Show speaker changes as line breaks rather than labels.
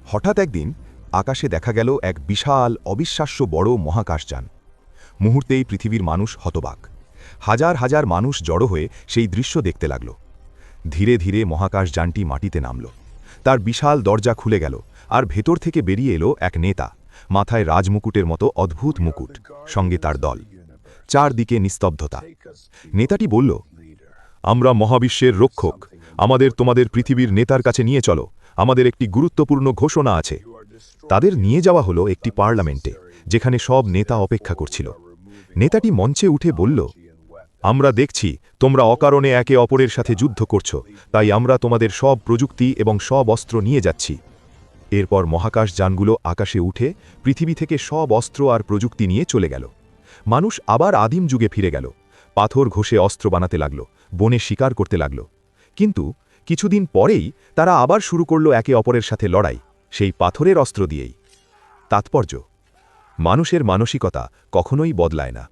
হঠাৎ একদিন আকাশে দেখা গেল এক বিশাল অবিশ্বাস্য বড় মহাকাশযান। মুহূর্তেই পৃথিবীর মানুষ হতবাক। হাজার হাজার মানুষ জড়ো হয়ে সেই দৃশ্য দেখতে লাগল। ধীরে ধীরে মহাকাশযানটি মাটিতে নামল। তার বিশাল দরজা খুলে গেল, আর ভেতর থেকে বেরিয়ে এলো এক নেতা, মাথায় রাজমুকুটের মতো অদ্ভুত মুকুট, সঙ্গে তার দল। চারদিকে নিস্তব্ধতা। নেতাটি বলল, আমরা মহাবিশ্বের রক্ষক, আমাদের তোমাদের পৃথিবীর নেতার কাছে নিয়ে চলো, আমাদের একটি গুরুত্বপূর্ণ ঘোষণা আছে। তাদের নিয়ে যাওয়া হলো একটি পার্লামেন্টে, যেখানে সব নেতা অপেক্ষা করছিল। নেতাটি মঞ্চে উঠে বলল, আমরা দেখছি তোমরা অকারণে একে অপরের সাথে যুদ্ধ করছো, তাই আমরা তোমাদের সব প্রযুক্তি এবং সব অস্ত্র নিয়ে যাচ্ছি। এরপর মহাকাশযানগুলো আকাশে উঠে পৃথিবী থেকে সব অস্ত্র আর প্রযুক্তি নিয়ে চলে গেল। মানুষ আবার আদিম যুগে ফিরে গেল। পাথর ঘষে অস্ত্র বানাতে লাগল, বনে শিকার করতে লাগল। কিন্তু কিছুদিন পরেই তারা আবার শুরু করল একে অপরের সাথে লড়াই, সেই পাথরের অস্ত্র দিয়েই। তাৎপর্য: মানুষের মানসিকতা কখনোই বদলায় না।